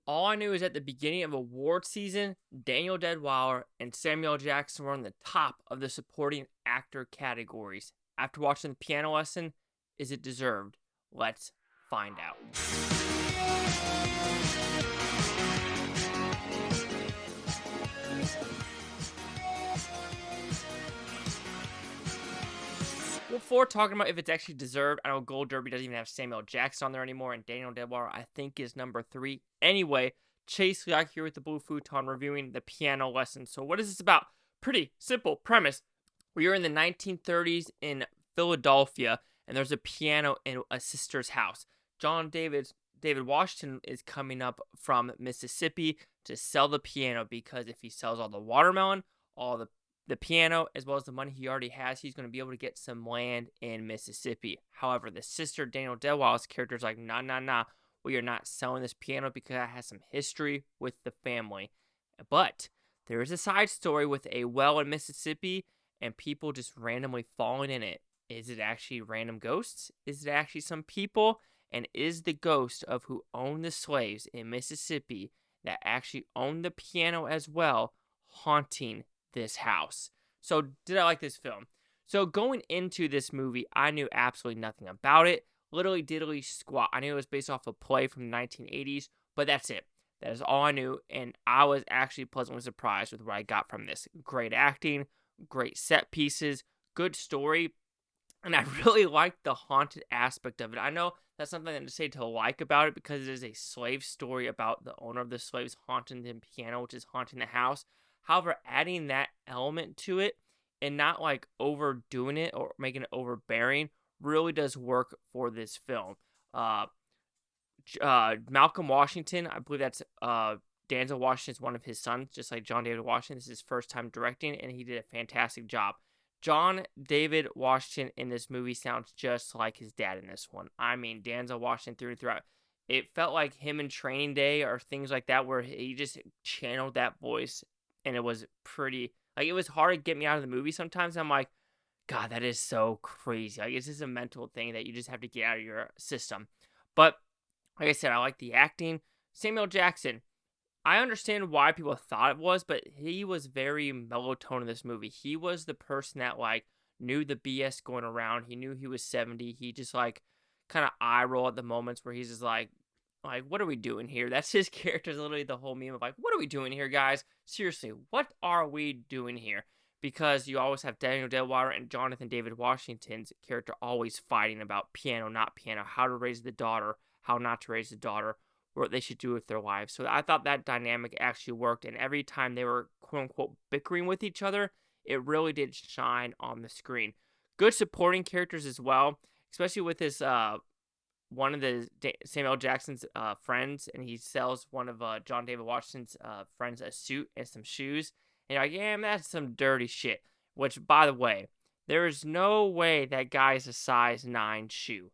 All I knew is at the beginning of award season, Daniel Deadwyler and Samuel Jackson were on the top of the supporting actor categories. After watching the piano lesson, is it deserved? Let's find out. Before talking about if it's actually deserved, I know Gold Derby doesn't even have Samuel Jackson on there anymore, and Daniel Deadwyler, I think, is number 3. Anyway, Chase Got here with the Blue Futon reviewing the piano lesson. So what is this about? Pretty simple premise. We are in the 1930s in Philadelphia, and there's a piano in a sister's house. David Washington is coming up from Mississippi to sell the piano, because if he sells all the watermelon, all the piano, as well as the money he already has, he's going to be able to get some land in Mississippi. However, the sister, Daniel Deadwyler's character, is like, nah, we are not selling this piano because it has some history with the family. But there is a side story with a well in Mississippi and people just randomly falling in it. Is it actually random ghosts? Is it actually some people? And is the ghost of who owned the slaves in Mississippi that actually owned the piano as well haunting this house? So did I like this film? So going into this movie, I knew absolutely nothing about it. Literally diddly squat. I knew it was based off a play from the 1980s, but that's it. That is all I knew, and I was actually pleasantly surprised with what I got from this. Great acting, great set pieces, good story, and I really liked the haunted aspect of it. I know that's something to say to like about it, because it is a slave story about the owner of the slaves haunting the piano, which is haunting the house. However, adding that element to it and not like overdoing it or making it overbearing really does work for this film. Malcolm Washington, I believe that's Denzel Washington's one of his sons, just like John David Washington. This is his first time directing, and he did a fantastic job. John David Washington in this movie sounds just like his dad in this one. I mean, Denzel Washington through and throughout. It felt like him in Training Day or things like that, where he just channeled that voice, and it was pretty, like, it was hard to get me out of the movie sometimes. I'm like, God, that is so crazy. Like, it's just a mental thing that you just have to get out of your system. But like I said, I like the acting. Samuel Jackson, I understand why people thought it was, but he was very mellow tone in this movie. He was the person that, like, knew the BS going around. He knew he was 70. He just, like, kind of eye roll at the moments where he's just like, what are we doing here? That's his character, is literally the whole meme of, like, what are we doing here, guys? Seriously, what are we doing here? Because you always have Daniel Deadwyler and Jonathan David Washington's character always fighting about piano, not piano, how to raise the daughter, how not to raise the daughter, what they should do with their lives. So I thought that dynamic actually worked, and every time they were quote-unquote bickering with each other, it really did shine on the screen. Good supporting characters as well, especially with this one of the Samuel Jackson's friends, and he sells one of John David Washington's friends a suit and some shoes. And you're like, yeah, man, that's some dirty shit. Which, by the way, there is no way that guy is a size 9 shoe.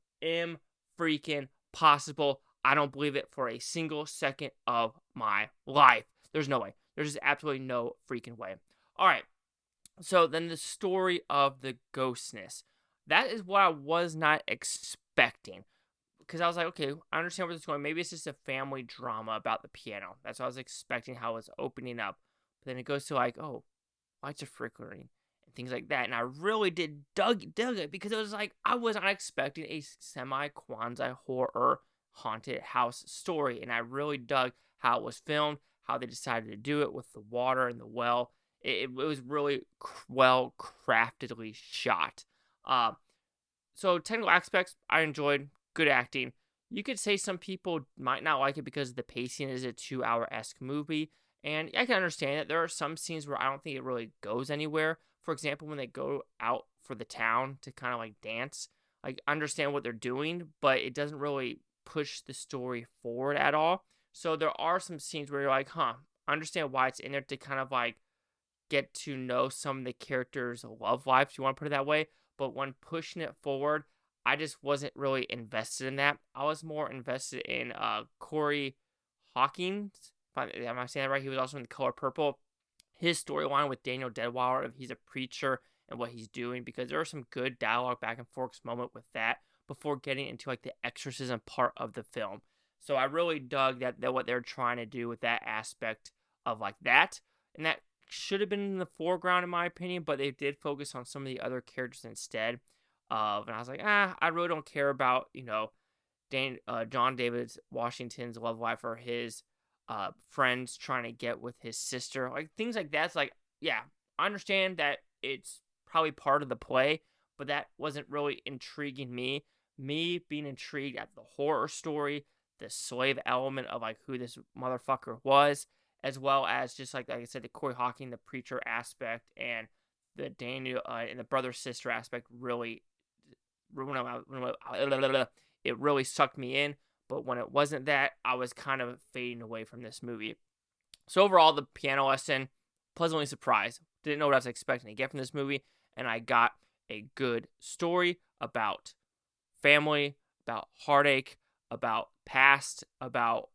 Freaking possible. I don't believe it for a single second of my life. There's no way. There's just absolutely no freaking way. All right. So then the story of the ghostness. That is what I was not expecting. Because I was like, okay, I understand where this is going. Maybe it's just a family drama about the piano. That's what I was expecting, how it was opening up. But then it goes to like, oh, lights are flickering and things like that. And I really did dug it, because it was like, I was not expecting a semi-quasi horror haunted house story. And I really dug how it was filmed, how they decided to do it with the water and the well. It was really well craftedly shot. So technical aspects, I enjoyed. Good acting. You could say some people might not like it because the pacing is a 2-hour-esque movie. And I can understand that there are some scenes where I don't think it really goes anywhere. For example, when they go out for the town to kind of like dance, like, I understand what they're doing, but it doesn't really push the story forward at all. So there are some scenes where you're like, I understand why it's in there, to kind of like get to know some of the characters' love life, if you want to put it that way. But when pushing it forward, I just wasn't really invested in that. I was more invested in Corey Hawkins. Am I saying that right? He was also in The Color Purple. His storyline with Daniel Deadwyler, he's a preacher and what he's doing, because there was some good dialogue back and forth moment with that before getting into like the exorcism part of the film. So I really dug that what they're trying to do with that aspect of like that. And that should have been in the foreground in my opinion, but they did focus on some of the other characters instead. And I was like, I really don't care about, John David Washington's love life or his friends trying to get with his sister. Like things like that's like, yeah, I understand that it's probably part of the play, but that wasn't really intriguing me. Me being intrigued at the horror story, the slave element of like who this motherfucker was, as well as just like I said, the Corey Hawking, the preacher aspect, and the Daniel and the brother sister aspect really, it really sucked me in. But when it wasn't that, I was kind of fading away from this movie. So overall, the piano lesson, pleasantly surprised. Didn't know what I was expecting to get from this movie, and I got a good story about family, about heartache, about past, about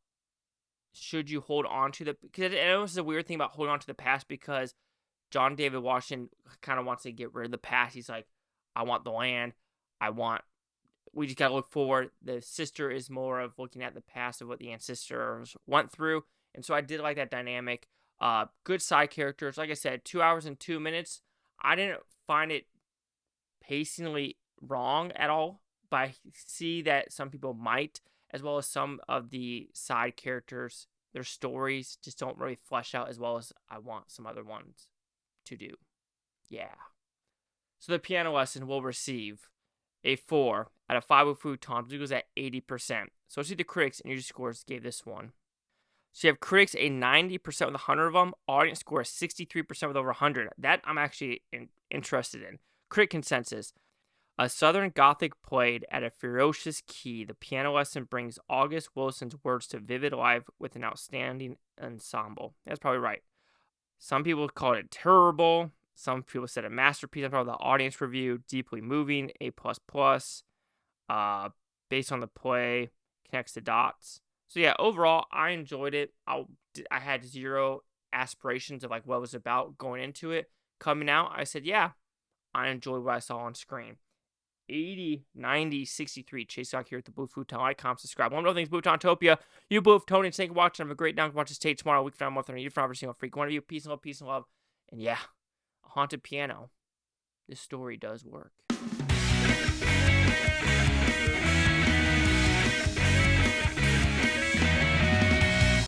should you hold on to the, because I know this is a weird thing about holding on to the past, because John David Washington kind of wants to get rid of the past. He's like, I want the land, we just gotta look forward. The sister is more of looking at the past of what the ancestors went through, and so I did like that dynamic. Good side characters. Like I said, 2 hours and 2 minutes. I didn't find it pacingly wrong at all, but I see that some people might, as well as some of the side characters, their stories just don't really flesh out as well as I want some other ones to do. Yeah. So the piano lesson will receive a 4 out of 5 with Futon, which goes at 80%. So let's see the critics and user scores gave this one. So you have critics a 90% with 100 of them. Audience score 63% with over 100. That I'm actually interested in. Critic consensus. A Southern Gothic played at a ferocious key, the piano lesson brings August Wilson's words to vivid life with an outstanding ensemble. That's probably right. Some people called it terrible. Some people said a masterpiece. I'm talking about the audience review. Deeply moving, A++. Based on the play, connects the dots. So yeah, overall, I enjoyed it. I had zero aspirations of like what it was about going into it. Coming out, I said, yeah, I enjoyed what I saw on screen. 80, 90, 63. Chase out here at the Blue Futon. Like, comment, subscribe. One of the things, Bluetontopia. You Blue Tony, thank you for watching. Have a great night. Watch this tape tomorrow. Week from more than you for every single freak. One of you. Peace and love, peace and love. And yeah, a haunted piano. This story does work.